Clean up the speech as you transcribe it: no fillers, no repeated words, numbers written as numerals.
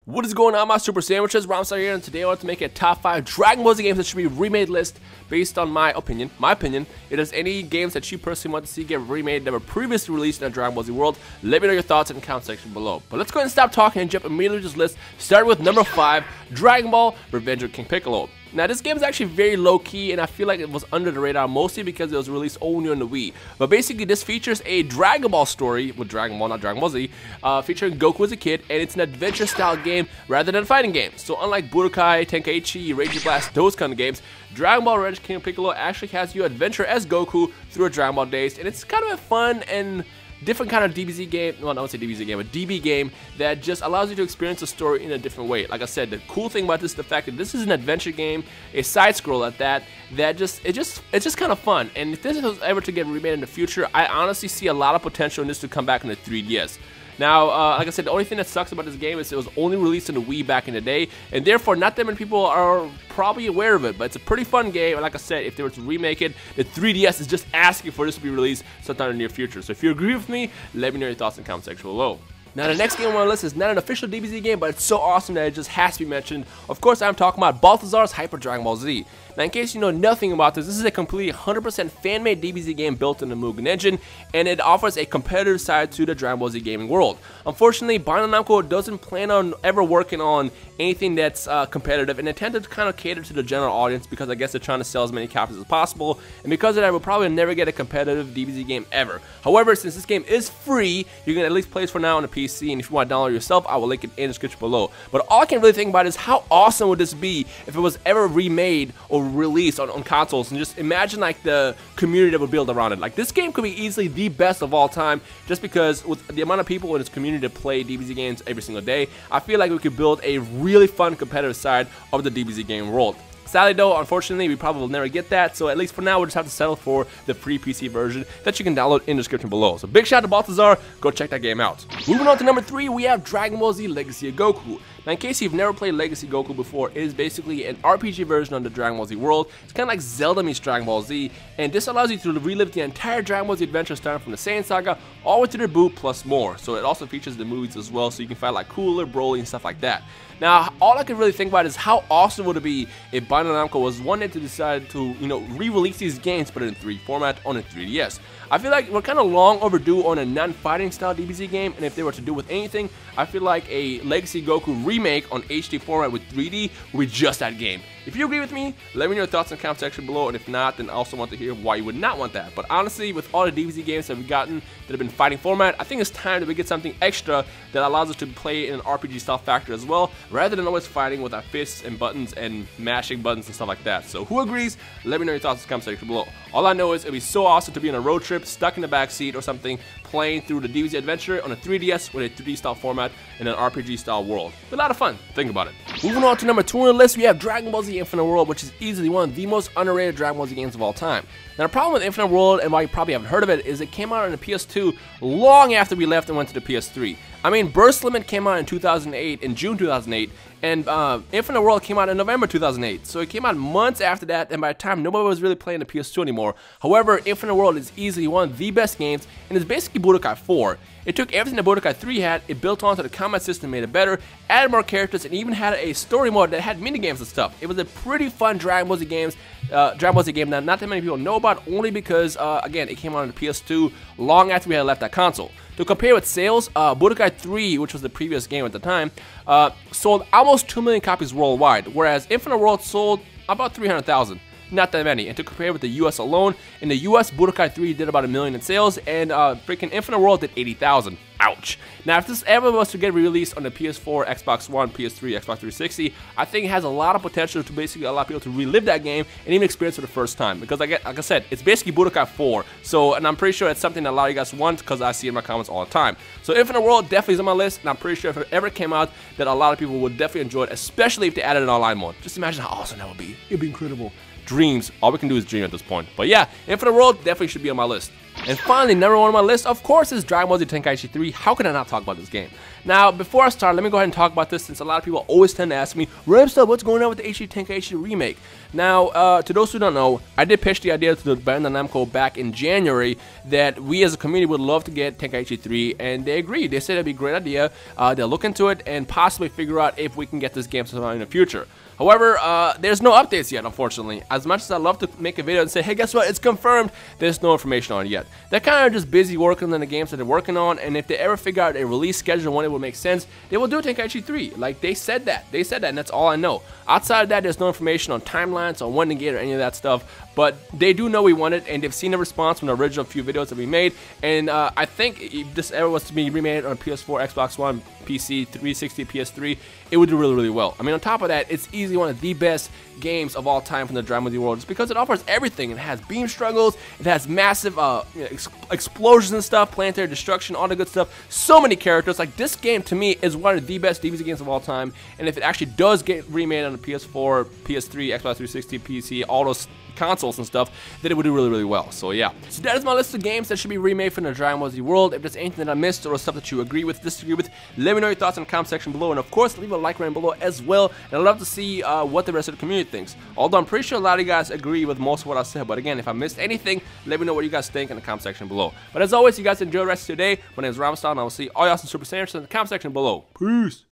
What is going on, my super sandwiches? Rhymestyle here, and today I want to make a top 5 Dragon Ball Z games that should be remade list based on my opinion. It is any games that you personally want to see get remade that were previously released in a Dragon Ball Z world. Let me know your thoughts in the comment section below. But let's go ahead and stop talking and jump immediately to this list. Start with number 5, Dragon Ball Revenge of King Piccolo. Now, this game is actually very low-key, and I feel like it was under the radar, mostly because it was released only on the Wii. But basically, this features a Dragon Ball story, with Dragon Ball, not Dragon Ball Z, featuring Goku as a kid, and it's an adventure-style game rather than a fighting game. So unlike Budokai, Tenkaichi, Rage Blast, those kind of games, Dragon Ball Revenge of King Piccolo actually has you adventure as Goku through a Dragon Ball days, and it's kind of a fun and different kind of DBZ game, well, I won't say DBZ game, a DB game that just allows you to experience the story in a different way. Like I said, the cool thing about this is the fact that this is an adventure game, a side scroll at that, it's just kind of fun. And if this was ever to get remade in the future, I honestly see a lot of potential in this to come back on the 3DS. Now, like I said, the only thing that sucks about this game is it was only released on the Wii back in the day, and therefore not that many people are probably aware of it, but it's a pretty fun game, and like I said, if they were to remake it, the 3DS is just asking for this to be released sometime in the near future. So if you agree with me, let me know your thoughts in the comment section below. Now, the next game on my list is not an official DBZ game, but it's so awesome that it just has to be mentioned. Of course, I'm talking about Balthazars Hyper Dragon Ball Z. Now, in case you know nothing about this is a completely 100% fan-made DBZ game built in the Mugen engine, and it offers a competitive side to the Dragon Ball Z gaming world. Unfortunately, Bandai Namco doesn't plan on ever working on anything that's competitive, and they tend to kind of cater to the general audience because I guess they're trying to sell as many copies as possible, and because of that, we'll probably never get a competitive DBZ game ever. However, since this game is free, you can at least play it for now on the PC, and if you want to download it yourself, I will link it in the description below. But all I can really think about is how awesome would this be if it was ever remade or released on consoles, and just imagine like the community that would build around it. Like, this game could be easily the best of all time, just because with the amount of people in its community that play DBZ games every single day, I feel like we could build a really fun competitive side of the DBZ game world. Sadly though, unfortunately, we probably will never get that, so at least for now, we'll just have to settle for the free PC version that you can download in the description below. So big shout out to Balthazar, go check that game out. Moving on to number 3, we have Dragon Ball Z Legacy of Goku. Now, in case you've never played Legacy Goku before, it is basically an RPG version of the Dragon Ball Z world. It's kind of like Zelda meets Dragon Ball Z, and this allows you to relive the entire Dragon Ball Z adventure starting from the Saiyan Saga all the way to the reboot plus more. So it also features the movies as well, so you can fight like Cooler, Broly, and stuff like that. Now, all I can really think about is how awesome would it be if Bandai Namco was one day to decide to, re-release these games but in 3D format on a 3DS. I feel like we're kind of long overdue on a non-fighting style DBZ game, and if they were to do with anything, I feel like a Legacy Goku remake on HD format with 3D would be just that game. If you agree with me, let me know your thoughts in the comment section below, and if not, then I also want to hear why you would not want that. But honestly, with all the DBZ games that we've gotten that have been fighting format, I think it's time that we get something extra that allows us to play in an RPG style factor as well, rather than always fighting with our fists and buttons and mashing buttons and stuff like that. So who agrees? Let me know your thoughts in the comment section below. All I know is it'd be so awesome to be on a road trip, stuck in the back seat or something, playing through the DBZ adventure on a 3DS with a 3D style format in an RPG style world. It's a lot of fun. Think about it. Moving on to number 2 on the list, we have Dragon Ball Z Infinite World, which is easily one of the most underrated Dragon Ball Z games of all time. Now, the problem with Infinite World, and why you probably haven't heard of it, is it came out on the PS2 long after we left and went to the PS3. I mean, Burst Limit came out in 2008, in June 2008, and Infinite World came out in November 2008. So it came out months after that, and by the time nobody was really playing the PS2 anymore. However, Infinite World is easily one of the best games, and it's basically Budokai 4. It took everything that Budokai 3 had, it built onto the combat system, made it better, added more characters, and even had a story mode that had minigames and stuff. It was a pretty fun Dragon Ball Z game that not that many people know about, only because, again, it came out on the PS2 long after we had left that console. To compare with sales, Budokai 3, which was the previous game at the time, sold almost 2 million copies worldwide, whereas Infinite World sold about 300,000. Not that many. And to compare with the US alone, in the US, Budokai 3 did about 1 million in sales, and freaking Infinite World did 80,000. Ouch. Now, if this ever was to get released on the PS4, Xbox One, PS3, Xbox 360, I think it has a lot of potential to basically allow people to relive that game and even experience it for the first time. Because, like I said, it's basically Budokai 4. So, and I'm pretty sure it's something that a lot of you guys want because I see it in my comments all the time. So, Infinite World definitely is on my list, and I'm pretty sure if it ever came out, that a lot of people would definitely enjoy it, especially if they added an online mode. Just imagine how awesome that would be. It would be incredible. Dreams. All we can do is dream at this point. But yeah, Infinite World definitely should be on my list. And finally, number 1 on my list, of course, is Dragon Ball Z Tenkaichi III. How can I not talk about this game? Now, before I start, let me go ahead and talk about this, since a lot of people always tend to ask me, Rhymestyle, what's going on with the HD Tenkaichi remake? Now, to those who don't know, I did pitch the idea to the Bandai Namco back in January that we as a community would love to get Tenkaichi 3, and they agreed. They said it'd be a great idea. They'll look into it and possibly figure out if we can get this game sometime in the future. However, there's no updates yet, unfortunately. As much as I'd love to make a video and say, hey, guess what, it's confirmed, there's no information on it yet. They're kind of just busy working on the games that they're working on, and if they ever figure out a release schedule when it will make sense, they will do Tenkaichi 3. Like, they said that, and that's all I know. Outside of that, there's no information on timelines, on when to get, or any of that stuff, but they do know we want it, and they've seen the response from the original few videos that we made, and I think if this ever was to be remade on PS4, Xbox One, PC, 360, PS3, it would do really, really well. I mean, on top of that, it's easily one of the best games of all time from the Dragon Ball Z world, just because it offers everything. It has beam struggles, it has massive explosions and stuff, planetary destruction, all the good stuff. So many characters. Like, this game to me is one of the best DBZ games of all time, and if it actually does get remade on the PS4, PS3, Xbox 360, PC, all those consoles and stuff, then it would do really, really well. So yeah, so that is my list of games that should be remade from the Dragon Ball Z world. If there's anything that I missed or stuff that you agree with, disagree with, let me know your thoughts in the comment section below, and of course leave a like right below as well, and I'd love to see what the rest of the community thinks. Although I'm pretty sure a lot of you guys agree with most of what I said, but again, if I missed anything, let me know what you guys think in the comment section below. But as always, you guys enjoy the rest of your day. My name is Rhymestyle, and I will see all y'all some Super Saiyans in the comment section below. Peace!